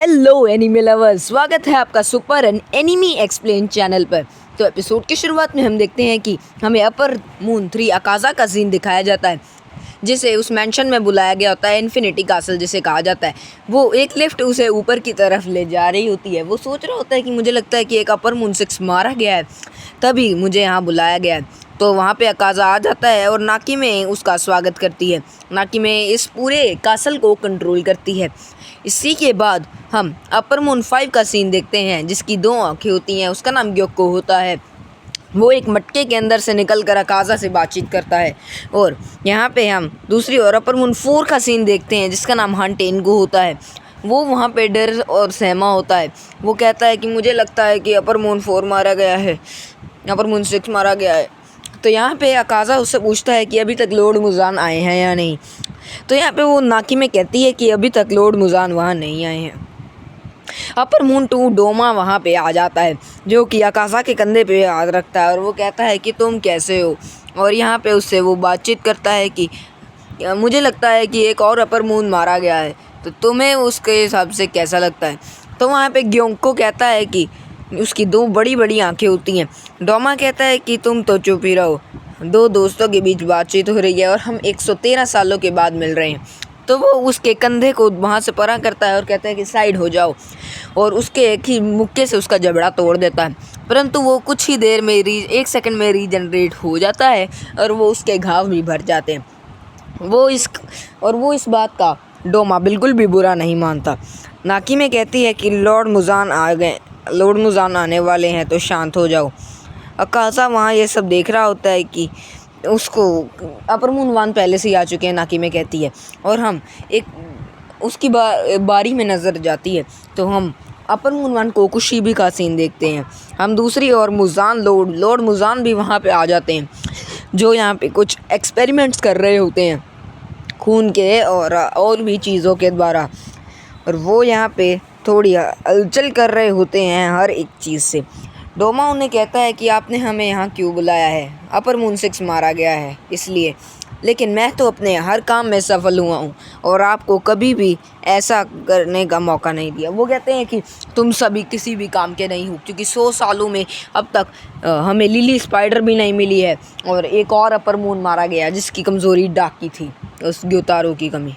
Hello anime lovers, स्वागत है आपका सुपर एनिमी एक्सप्लेन चैनल पर। तो एपिसोड की शुरुआत में हम देखते हैं कि हमें अपर मून 3 अकाज़ा का सीन दिखाया जाता है, जिसे उस मेंशन में बुलाया गया होता है, इन्फिनिटी कासल जिसे कहा जाता है। वो एक लिफ्ट उसे ऊपर की तरफ ले जा रही होती है। वो सोच रहा होता है कि मुझे लगता है कि एक अपर मून 6 मारा गया है, तभी मुझे यहाँ बुलाया गया है। तो वहाँ पे अकाज़ा आ जाता है और नाकी में उसका स्वागत करती है। नाकी में इस पूरे कासल को कंट्रोल करती है। इसी के बाद हम अपर मून 5 का सीन देखते हैं, जिसकी 2 आँखें होती हैं। उसका नाम ग्योको होता है। वो एक मटके के अंदर से निकलकर अकाज़ा से बातचीत करता है। और यहाँ पे हम दूसरी ओर अपर मून 4 का सीन देखते हैं, जिसका नाम हंटेनगो होता है। वो वहाँ पे डर और सहमा होता है। वो कहता है कि मुझे लगता है कि अपर मून 4 मारा गया है, अपर मून 6 मारा गया है। तो यहाँ पे अकाज़ा उससे पूछता है कि अभी तक लॉर्ड मुज़ान आए हैं या नहीं। तो यहाँ पे वो नाकी में कहती है कि अभी तक लॉर्ड मुज़ान वहाँ नहीं आए हैं। अपर मून 2 डोमा वहाँ पे आ जाता है, जो कि अकाज़ा के कंधे पे हाथ रखता है और वो कहता है कि तुम कैसे हो। और यहाँ पे उससे वो बातचीत करता है कि मुझे लगता है कि एक और अपर मून मारा गया है, तो तुम्हें उसके हिसाब से कैसा लगता है। तो वहाँ पे ग्योंको कहता है कि उसकी 2 बड़ी बड़ी आंखें होती हैं। डोमा कहता है कि तुम तो चुप ही रहो, 2 दोस्तों के बीच बातचीत हो रही है और हम 113 सालों के बाद मिल रहे हैं। तो वो उसके कंधे को वहाँ से परा करता है और कहता है कि साइड हो जाओ, और उसके एक ही मुक्के से उसका जबड़ा तोड़ देता है। परंतु वो कुछ ही देर में 1 सेकंड में रीजनरेट हो जाता है और वो उसके घाव भी भर जाते हैं। वो इस बात का डोमा बिल्कुल भी बुरा नहीं मानता। नाकी में कहती है कि लॉर्ड मुज़ान आ गए, लॉर्ड मुज़ान आने वाले हैं, तो शांत हो जाओ। अकाज़ा वहाँ ये सब देख रहा होता है कि उसको अपर मून 1 पहले से ही आ चुके हैं, नाकी में कहती है। और हम एक उसकी बारी में नज़र जाती है, तो हम अपर मून 1 कोकुशिबी का सीन देखते हैं। हम दूसरी ओर लॉर्ड मुज़ान भी वहाँ पे आ जाते हैं, जो यहाँ पे कुछ एक्सपेरिमेंट्स कर रहे होते हैं खून के और भी चीज़ों के द्वारा। और वो यहाँ पे थोड़ी हलचल कर रहे होते हैं हर एक चीज़ से। डोमा उन्हें कहता है कि आपने हमें यहाँ क्यों बुलाया है, अपर मून 6 मारा गया है इसलिए, लेकिन मैं तो अपने हर काम में सफल हुआ हूँ और आपको कभी भी ऐसा करने का मौका नहीं दिया। वो कहते हैं कि तुम सभी किसी भी काम के नहीं हो, क्योंकि 100 सालों में अब तक हमें लिली स्पाइडर भी नहीं मिली है और एक और अपर मून मारा गया जिसकी कमज़ोरी डाक की थी, उस ग्योतारो की कमी।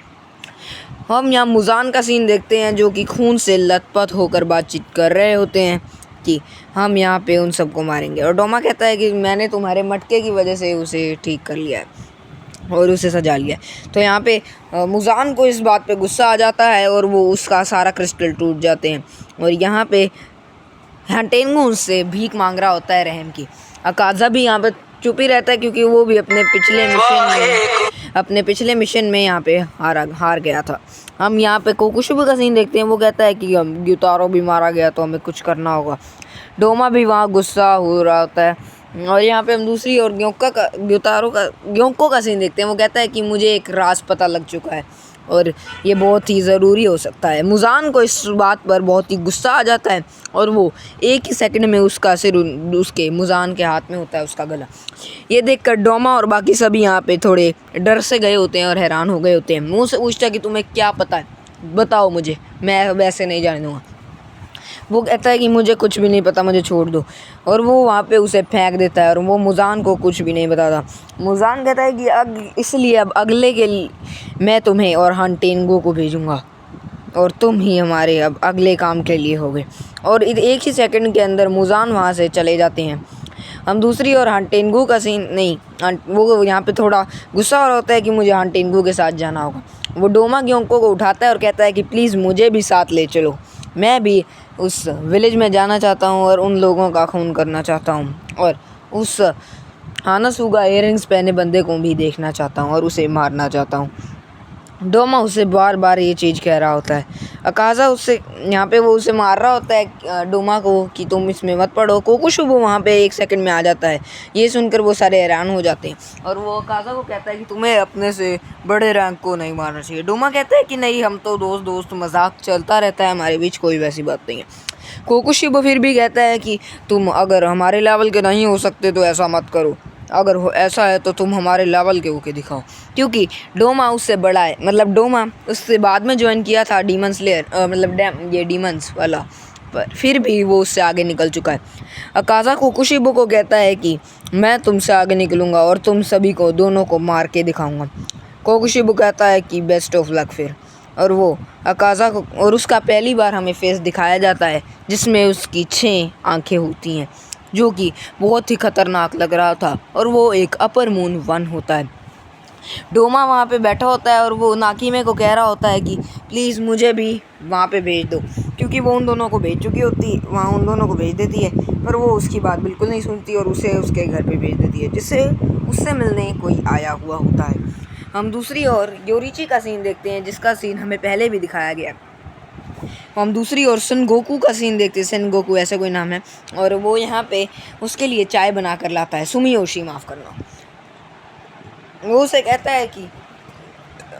हम यहाँ मुज़ान का सीन देखते हैं, जो कि खून से लथपथ होकर बातचीत कर रहे होते हैं कि हम यहाँ पे उन सबको मारेंगे। और डोमा कहता है कि मैंने तुम्हारे मटके की वजह से उसे ठीक कर लिया है और उसे सजा लिया है। तो यहाँ पे मुज़ान को इस बात पे गुस्सा आ जाता है और वो उसका सारा क्रिस्टल टूट जाते हैं। और यहाँ पे हंटेनगो उससे भीख मांग रहा होता है रहम की। अकाज़ा भी यहाँ पे चुप ही रहता है, क्योंकि वो भी अपने पिछले मिशन में यहाँ पे हार गया था। हम यहाँ पे कोकुशिबी का सीन देखते हैं। वो कहता है कि हम ग्योतारो भी मारा गया, तो हमें कुछ करना होगा। डोमा भी वहाँ गुस्सा हो रहा होता है। और यहाँ पे हम दूसरी और ग्योंको का सीन देखते हैं। वो कहता है कि मुझे एक राज पता लग चुका है और ये बहुत ही ज़रूरी हो सकता है। मुज़ान को इस बात पर बहुत ही गुस्सा आ जाता है और वो एक ही सेकंड में उसका सिर उसके मुज़ान के हाथ में होता है, उसका गला। ये देखकर डोमा और बाकी सभी यहाँ पे थोड़े डर से गए होते हैं और हैरान हो गए होते हैं। मुँह से पूछता है कि तुम्हें क्या पता है, बताओ मुझे, मैं वैसे नहीं जाने दूँगा। वो कहता है कि मुझे कुछ भी नहीं पता, मुझे छोड़ दो। और वो वहाँ पे उसे फेंक देता है और वो मुज़ान को कुछ भी नहीं बताता। मुज़ान कहता है कि इसलिए अब अगले के मैं तुम्हें और हंटेनगो को भेजूँगा और तुम ही हमारे अब अगले काम के लिए होगे। और एक ही सेकंड के अंदर मुज़ान वहाँ से चले जाते हैं। हम दूसरी ओर हंटेनगो का सीन वो यहाँ पे थोड़ा गुस्सा हो रहा होता है कि मुझे हंटेनगो के साथ जाना होगा। वो डोमा ग्योंको को उठाता है और कहता है कि प्लीज़ मुझे भी साथ ले चलो, मैं भी उस विलेज में जाना चाहता हूँ और उन लोगों का खून करना चाहता हूँ और उस हानासुगा इयररिंग्स पहने बंदे को भी देखना चाहता हूँ और उसे मारना चाहता हूँ। डोमा उसे बार बार ये चीज़ कह रहा होता है। अकाज़ा उससे यहाँ पे वो उसे मार रहा होता है डोमा को कि तुम इसमें मत पड़ो। कोकुशिबी वहाँ पे 1 सेकंड में आ जाता है। ये सुनकर वो सारे हैरान हो जाते हैं और वो अकाज़ा को कहता है कि तुम्हें अपने से बड़े रैंक को नहीं मारना चाहिए। डोमा कहता है कि नहीं, हम तो दोस्त मजाक चलता रहता है हमारे बीच, कोई वैसी बात नहीं है। कोकुशिबी फिर भी कहता है कि तुम अगर हमारे लेवल के नहीं हो सकते तो ऐसा मत करो। अगर हो ऐसा है तो तुम हमारे लेवल के होके दिखाओ, क्योंकि डोमा उससे बड़ा है। मतलब डोमा उससे बाद में ज्वाइन किया था डीमन स्लेयर, मतलब ये डीमंस वाला, पर फिर भी वो उससे आगे निकल चुका है। अकाज़ा कुकुशिबो को कहता है कि मैं तुमसे आगे निकलूँगा और तुम सभी को दोनों को मार के दिखाऊँगा। कोकुशिबो कहता है कि बेस्ट ऑफ लक फिर, और वो अकाज़ा को, और उसका पहली बार हमें फेस दिखाया जाता है जिसमें उसकी 6 आंखें होती हैं, जो कि बहुत ही खतरनाक लग रहा था, और वो एक अपर मून 1 होता है। डोमा वहाँ पे बैठा होता है और वो नाकीमे को कह रहा होता है कि प्लीज़ मुझे भी वहाँ पे भेज दो, क्योंकि वो उन दोनों को भेज चुकी होती, वहाँ उन दोनों को भेज देती है, पर वो उसकी बात बिल्कुल नहीं सुनती और उसे उसके घर पे भेज देती है, जिससे उससे मिलने कोई आया हुआ होता है। हम दूसरी ओर योरीची का सीन देखते हैं, जिसका सीन हमें पहले भी दिखाया गया। हम दूसरी ओर सन गोकू का सीन देखते हैं। सन गोकू ऐसा कोई नाम है, और वो यहाँ पे उसके लिए चाय बना कर लाता है। सुमियोशी, माफ़ करना। वो उसे कहता है कि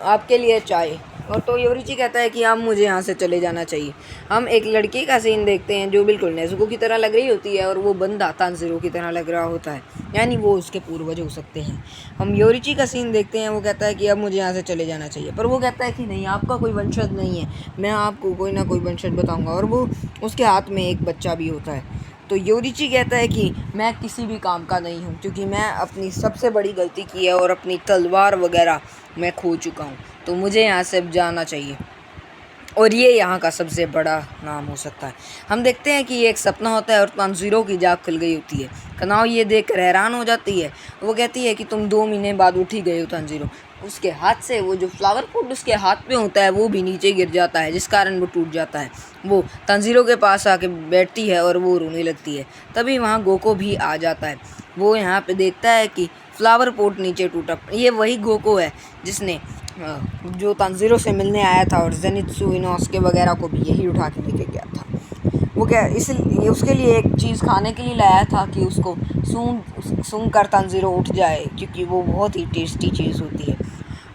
आपके लिए चाय, और तो योरीची कहता है कि अब मुझे यहाँ से चले जाना चाहिए। हम एक लड़की का सीन देखते हैं जो बिल्कुल नेज़ुको की तरह लग रही होती है, और वो बंदा तानजीरो की तरह लग रहा होता है, यानी वो उसके पूर्वज हो सकते हैं। हम योरीची का सीन देखते हैं, वो कहता है कि अब मुझे यहाँ से चले जाना चाहिए, पर वो कहता है कि नहीं, आपका कोई वंशज नहीं है, मैं आपको कोई ना कोई वंशज बताऊँगा, और वो उसके हाथ में एक बच्चा भी होता है। तो योरीची कहता है कि मैं किसी भी काम का नहीं हूँ, क्योंकि मैं अपनी सबसे बड़ी गलती की है और अपनी तलवार वगैरह मैं खो चुका हूँ, तो मुझे यहाँ से जाना चाहिए, और ये यहाँ का सबसे बड़ा नाम हो सकता है। हम देखते हैं कि ये एक सपना होता है और तानजीरो की जाग खुल गई होती है। कनाओ ये देखकर हैरान हो जाती है। वो कहती है कि तुम 2 महीने बाद उठ ही गए हो तानजीरो। उसके हाथ से वो जो फ्लावर पॉट उसके हाथ पे होता है वो भी नीचे गिर जाता है, जिस कारण वो टूट जाता है। वो तानजीरो के पास आके बैठती है और वो रोने लगती है। तभी वहाँ गोको भी आ जाता है। वो यहाँ पे देखता है कि फ्लावर पॉट नीचे टूटा। ये वही गोको है जिसने जो तानजीरो से मिलने आया था, और जेनित्सु इनोस्के वगैरह को भी यही उठा के लेके गया था। वो क्या इसलिए उसके लिए एक चीज़ खाने के लिए लाया था कि उसको सूंघ कर तानजीरो उठ जाए, क्योंकि वो बहुत ही टेस्टी चीज़ होती है।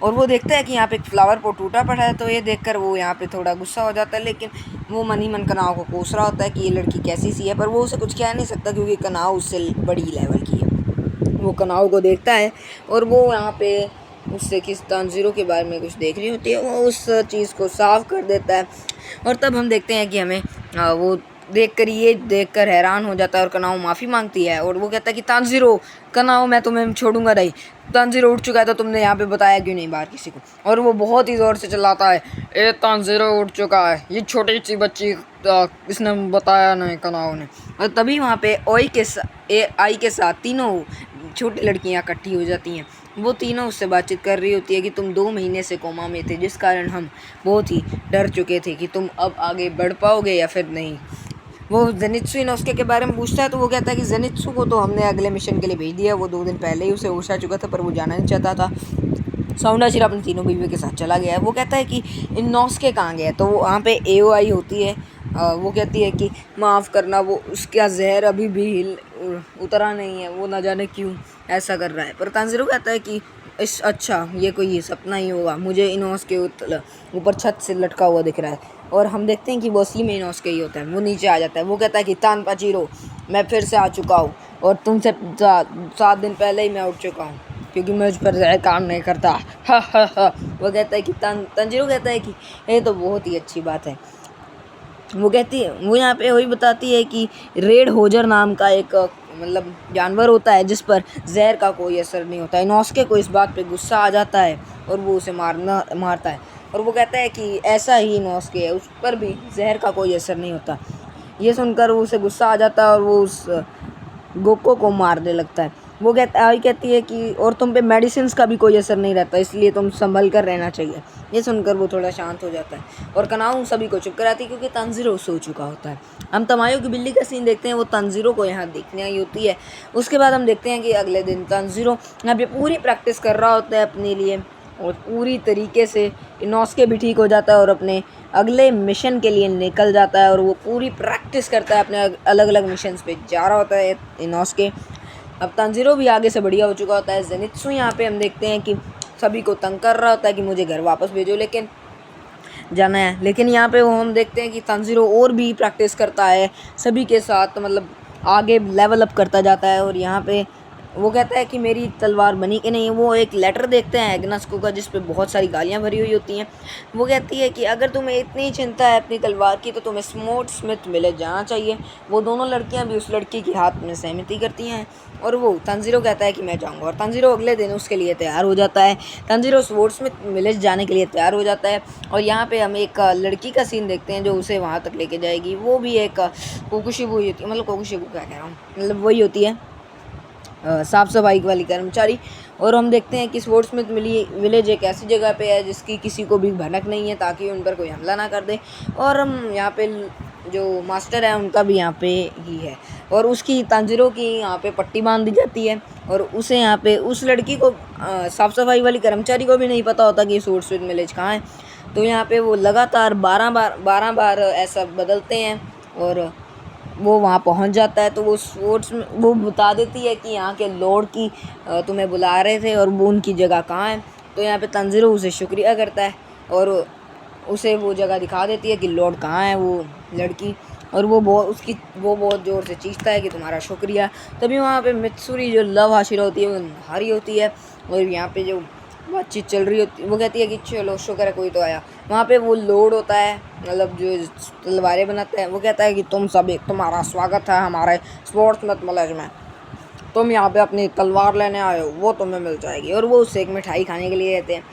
और वो देखता है कि यहाँ पे एक फ्लावर पॉट टूटा पड़ा है, तो ये देखकर वो यहाँ पे थोड़ा गुस्सा हो जाता है, लेकिन वो मन ही मन कनाव को कोस रहा होता है कि ये लड़की कैसी सी है, पर वो उसे कुछ कह नहीं सकता क्योंकि कनाव उससे बड़ी लेवल की है। वो कनाव को देखता है और वो यहाँ पे उससे किस तानजीरो के बारे में कुछ देख रही होती है, वो उस चीज़ को साफ कर देता है। और तब हम देखते हैं कि हमें वो ये देखकर हैरान हो जाता है, और कनाओ माफ़ी मांगती है, और वो कहता है कि तानजीरो, कनाओ मैं तुम्हें छोड़ूंगा नहीं, तानजीरो उठ चुका है तो तुमने यहाँ पे बताया क्यों नहीं बाहर किसी को। और वो बहुत ही ज़ोर से चिल्लाता है, ए तानजीरो उठ चुका है, ये छोटी सी बच्ची इसने बताया नहीं कनाओ ने। और तभी वहाँ पे आई के साथ तीनों छोटी लड़कियाँ इकट्ठी हो जाती हैं। वो तीनों उससे बातचीत कर रही होती है कि तुम 2 महीने से कोमा में थे, जिस कारण हम बहुत ही डर चुके थे कि तुम अब आगे बढ़ पाओगे या फिर नहीं। वो जेनित्सु इनोस्के के बारे में पूछता है, तो वो कहता है कि जेनित्सु को तो हमने अगले मिशन के लिए भेज दिया, वो 2 दिन पहले ही उसे होश आ चुका था, पर वो जाना नहीं चाहता था। साउंडाशिरा अपनी तीनों बीवी के साथ चला गया है। वो कहता है कि इनोस्के कहाँ गया, तो वो वहाँ पे एओआई होती है। वो कहती है कि माफ़ करना, वो उसका जहर अभी भी उतरा नहीं है, वो ना जाने क्यों ऐसा कर रहा है। पर तानजीरो कहता है कि अच्छा ये कोई सपना ही होगा, मुझे इनोस्के ऊपर छत से लटका हुआ दिख रहा है। और हम देखते हैं कि वो असली में इनोस्के ही होता है। वो नीचे आ जाता है। वो कहता है कि तानपाचीरो, मैं फिर से आ चुका हूँ, और तुमसे 7 दिन पहले ही मैं उठ चुका हूँ, क्योंकि मुझ पर जहर काम नहीं करता। हा हा हा। वो कहता है कि तानजीरो कहता है कि ये तो बहुत ही अच्छी बात है। वो कहती है, वो यहाँ पे वही बताती है कि रेड होजर नाम का एक मतलब जानवर होता है जिस पर जहर का कोई असर नहीं होता है। इनोस्के को इस बात पे गुस्सा आ जाता है और वो उसे मारता है, और वो कहता है कि ऐसा ही इनोस्के है, उस पर भी जहर का कोई असर नहीं होता। ये सुनकर वो उसे गुस्सा आ जाता है और वो उस गोको को मारने लगता है। वो कहती है कि और तुम पे मेडिसिन का भी कोई असर नहीं रहता, इसलिए तुम संभल कर रहना चाहिए। ये सुनकर वो थोड़ा शांत हो जाता है, और कनाऊ सभी को चुप कराती है क्योंकि तानजीरो सो चुका होता है। हम तमायो की बिल्ली का सीन देखते हैं। वो तानजीरो को यहाँ देखने आई होती है। उसके बाद हम देखते हैं कि अगले दिन तानजीरो यहाँ पे पूरी प्रैक्टिस कर रहा होता है अपने लिए, और पूरी तरीके से इनोस्के भी ठीक हो जाता है और अपने अगले मिशन के लिए निकल जाता है, और वो पूरी प्रैक्टिस करता है, अपने अलग अलग मिशन पे जा रहा होता है इनोस्के। अब तानजीरो भी आगे से बढ़िया हो चुका होता है। जेनित्सु यहाँ पे हम देखते हैं कि सभी को तंग कर रहा होता है कि मुझे घर वापस भेजो, लेकिन जाना है। लेकिन यहाँ पे वो हम देखते हैं कि तानजीरो और भी प्रैक्टिस करता है सभी के साथ, मतलब आगे लेवल अप करता जाता है। और यहाँ पे वो कहता है कि मेरी तलवार बनी कि नहीं। वो एक लेटर देखते हैं एग्नस को का, जिस पे बहुत सारी गालियाँ भरी हुई होती हैं। वो कहती है कि अगर तुम्हें इतनी चिंता है अपनी तलवार की तो तुम्हें स्मोर्ट स्मिथ विलेज जाना चाहिए। वो दोनों लड़कियां भी उस लड़की की हाथ में सहमति करती हैं और वो तंजीरो कहता है कि मैं जाऊँगा, और तंजीरो अगले दिन उसके लिए तैयार हो जाता है। तंजीरो स्मोर्ट स्मिथ विलेज जाने के लिए तैयार हो जाता है और यहाँ पर हम एक लड़की का सीन देखते हैं जो उसे वहाँ तक लेके जाएगी। वो भी एक कोकुशिबु होती है, मतलब कोकुशिबु क्या कह रहा हूँ, मतलब वही होती है साफ़ सफाई वाली कर्मचारी। और हम देखते हैं कि स्पोर्ट्समिथ विलेज एक ऐसी जगह पे है जिसकी किसी को भी भनक नहीं है, ताकि उन पर कोई हमला ना कर दे। और हम यहाँ पे जो मास्टर है उनका भी यहाँ पे ही है, और उसकी तांजिरों की यहाँ पे पट्टी बांध दी जाती है। और उसे यहाँ पे उस लड़की को साफ़ सफाई वाली कर्मचारी को भी नहीं पता होता कि स्पोर्ट्समिथ विलेज कहाँ है। तो यहाँ पे वो लगातार 12 बार ऐसा बदलते हैं और वो वहाँ पहुँच जाता है। तो वो स्पोर्ट्स में वो बता देती है कि यहाँ के लॉर्ड की तुम्हें बुला रहे थे और वो उनकी जगह कहाँ है। तो यहाँ पे तंजीरो उसे शुक्रिया करता है और उसे वो जगह दिखा देती है कि लॉर्ड कहाँ है वो लड़की। और वो बहुत ज़ोर से चीखता है कि तुम्हारा शुक्रिया। तभी वहाँ पे मित्सुरी जो लव हाशिरा होती है वो हारी होती है और यहाँ पे जो बातचीत चल रही होती वो कहती है कि चलो शुक्र है कोई तो आया। वहाँ पे वो लॉर्ड होता है, मतलब जो तलवारें बनाता है, वो कहता है कि तुम्हारा स्वागत है हमारे स्पोर्ट्समिथ विलेज में। तुम यहाँ पे अपनी तलवार लेने आए हो, वो तुम्हें मिल जाएगी। और वो उससे एक मिठाई खाने के लिए कहते हैं।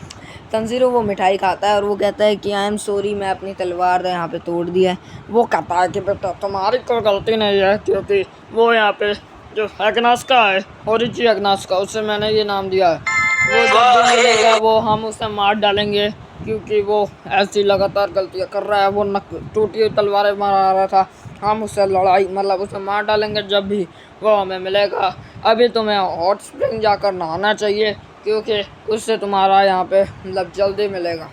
तंजीरो वो मिठाई खाता है और वो कहता है कि आई एम सॉरी, मैं अपनी तलवार यहाँ पे तोड़ दिया है। वो कहता है कि बेटा तुम्हारी कोई गलती नहीं है, क्योंकि वो यहाँ पे जो एग्नस का है, ओरिजी एग्नस का, उसे मैंने ये नाम दिया है। वो जब भी मिलेगा वो हम उसे मार डालेंगे, क्योंकि वो ऐसी लगातार गलतियाँ कर रहा है। वो टूटी हुई तलवारें मारा रहा था, हम उससे लड़ाई मतलब उसे मार डालेंगे जब भी वो हमें मिलेगा। अभी तुम्हें हॉट स्प्रिंग जाकर नहाना चाहिए, क्योंकि उससे तुम्हारा यहाँ पे मतलब जल्दी मिलेगा।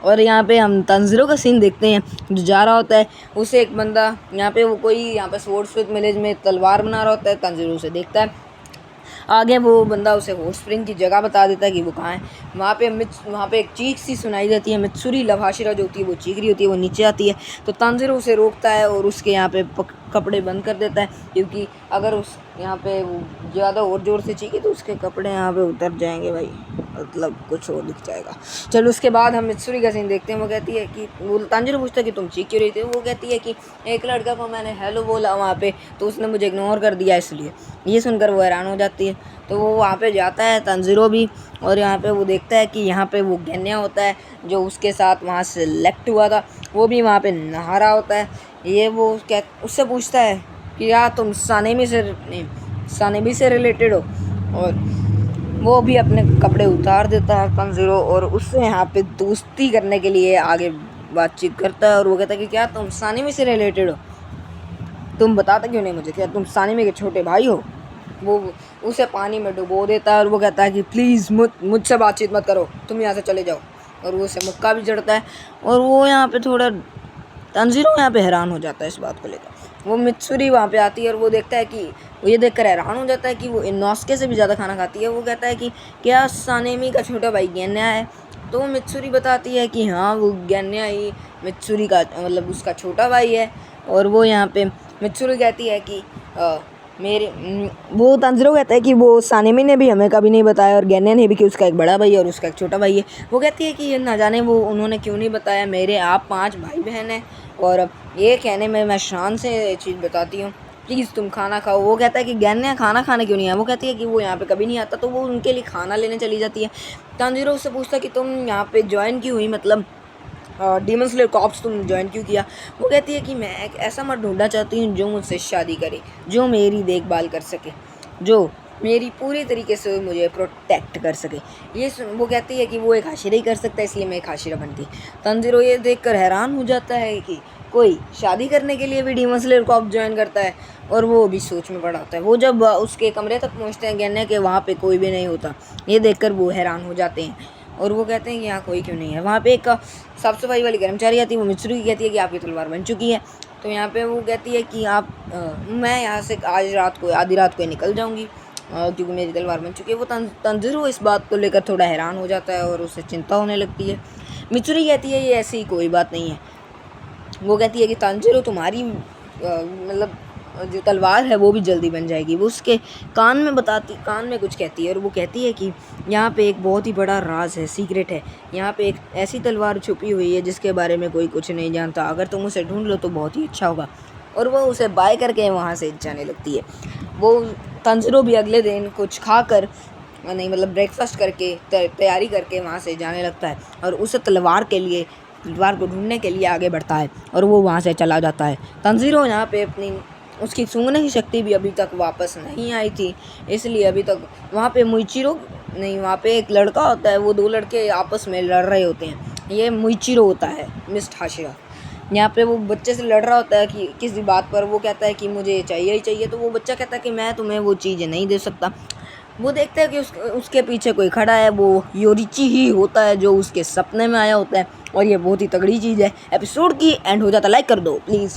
और यहाँ पे हम तंजीरो का सीन देखते हैं जो जा रहा होता है। उसे एक बंदा यहाँ पे वो कोई यहाँ पे स्पोर्ट्समिथ विलेज में तलवार बना रहा होता है। तंजीरो उसे देखता है, आगे वो बंदा उसे हॉट स्प्रिंग की जगह बता देता है कि वो कहाँ है। वहाँ पे एक चीख सी सुनाई देती है। मित्सुरी लभाशिरा जो होती है वो चीख रही होती है, वो नीचे आती है। तो तांजिरो उसे रोकता है और उसके यहाँ पे कपड़े बंद कर देता है, क्योंकि अगर उस यहाँ पे वो ज़्यादा और ज़ोर से चीखे तो उसके कपड़े यहाँ पे उतर जाएंगे भाई, मतलब कुछ और दिख जाएगा। चलो उसके बाद हम मित्सुरी का सीन देखते हैं। वो कहती है कि वो तांजिरो पूछता है कि तुम चीख क्यों रही थी। वो कहती है कि एक लड़का को मैंने हेलो बोला वहाँ पे, तो उसने मुझे इग्नोर कर दिया, इसलिए। ये सुनकर वो हैरान हो जाती है। तो वो वहाँ पे जाता है तंजीरो भी, और यहाँ पे वो देखता है कि यहाँ पे वो गेन्या होता है जो उसके साथ वहाँ सेलेक्ट हुआ था, वो भी वहाँ पे नहा रहा होता है। ये वो क्या उससे पूछता है कि यार तुम सानेमी से रिलेटेड हो, और वो भी अपने कपड़े उतार देता है तंजीरो और उससे यहाँ पे दोस्ती करने के लिए आगे बातचीत करता है। और वो कहता है कि क्या तुम सानेमी से रिलेटेड हो, तुम बताते क्यों नहीं मुझे, क्या तुम सानेमी के छोटे भाई हो। वो उसे पानी में डुबो देता है और वो कहता है कि प्लीज़ मुझसे बातचीत मत करो, तुम यहाँ से चले जाओ। और वो उसे मुक्का भी चढ़ता है। और वो यहाँ पे थोड़ा तंजीरो यहाँ पे हैरान हो जाता है इस बात को लेकर। वो मित्सुरी वहाँ पे आती है और वो देखता है कि वो ये देखकर हैरान हो जाता है कि वो इनोस्के से भी ज़्यादा खाना खाती है। वो कहता है कि क्या सानेमी का छोटा भाई गेन्या है। तो मित्सुरी बताती है कि हाँ वो गेन्या ही मित्सुरी का मतलब उसका छोटा भाई है। और वो यहाँ पे मित्सुरी कहती है कि वो तंजीरो कहता है कि वो सानेमी ने भी हमें कभी नहीं बताया और गेन्या ने भी कि उसका एक बड़ा भाई है और उसका एक छोटा भाई है। वो कहती है कि ये ना जाने वो उन्होंने क्यों नहीं बताया, मेरे आप 5 भाई बहन हैं और ये कहने में मैं शान से ये चीज़ बताती हूँ, प्लीज़ तुम खाना खाओ। वो कहता है कि गेन्या खाना खाने क्यों नहीं आया। वो कहती है कि वो यहाँ पे कभी नहीं आता, तो वो उनके लिए खाना लेने चली जाती है। तंजीरो उससे पूछता है कि तुम यहाँ पे ज्वाइन क्यों हुई, मतलब डीमन स्लेयर कॉर्प्स तुम ज्वाइन क्यों किया। वो कहती है कि मैं एक ऐसा मर्द ढूंढना चाहती हूँ जो मुझसे शादी करे, जो मेरी देखभाल कर सके, जो मेरी पूरी तरीके से मुझे प्रोटेक्ट कर सके। वो कहती है कि वो एक हाशिरा ही कर सकता है, इसलिए मैं एक हाशिरा बनती। तंजीरो ये देखकर हैरान हो जाता है कि कोई शादी करने के लिए भी डीमन स्लेयर कॉर्प्स ज्वाइन करता है, और वो भी सोच में पड़ा होता है। वो जब उसके कमरे तक पहुँचते हैं गेन्या के, वहाँ पे कोई भी नहीं होता। ये देखकर वो हैरान हो जाते हैं और वो कहते हैं कि यहाँ कोई क्यों नहीं है। वहाँ पे एक साफ़ सफाई वाली कर्मचारी आती है। वो मित्सुरी की कहती है कि आपकी तलवार बन चुकी है। तो यहाँ पे वो कहती है कि मैं यहाँ से आधी रात को ही निकल जाऊँगी, क्योंकि मेरी तलवार बन चुकी है। वो तंजीरो इस बात को लेकर थोड़ा हैरान हो जाता है और उसे चिंता होने लगती है। मित्सुरी कहती है ये ऐसी कोई बात नहीं है। वो कहती है कि तंजीरो तुम्हारी मतलब जो तलवार है वो भी जल्दी बन जाएगी। वो उसके कान में कुछ कहती है और वो कहती है कि यहाँ पे एक बहुत ही बड़ा राज है, सीक्रेट है। यहाँ पे एक ऐसी तलवार छुपी हुई है जिसके बारे में कोई कुछ नहीं जानता। अगर तुम उसे ढूंढ लो तो बहुत ही अच्छा होगा। और वो उसे बाय करके वहाँ से जाने लगती है। वो तंजीरो भी अगले दिन कुछ खाकर नहीं मतलब ब्रेकफास्ट करके तैयारी करके वहाँ से जाने लगता है और उस तलवार को ढूंढने के लिए आगे बढ़ता है और वो वहाँ से चला जाता है। तंजीरो यहाँ पे उसकी सूंघने की शक्ति भी अभी तक वापस नहीं आई थी, इसलिए अभी तक वहाँ पे एक लड़का होता है। वो दो लड़के आपस में लड़ रहे होते हैं। ये मुइचिरो होता है, मिस्ट हाशिरा। यहाँ पे वो बच्चे से लड़ रहा होता है कि किसी बात पर। वो कहता है कि मुझे चाहिए ही चाहिए। तो वो बच्चा कहता है कि मैं तुम्हें वो चीज़ नहीं दे सकता। वो देखता है कि उसके पीछे कोई खड़ा है। वो योरिची ही होता है जो उसके सपने में आया होता है और ये बहुत ही तगड़ी चीज़ है। एपिसोड की एंड हो जाता, लाइक कर दो प्लीज़।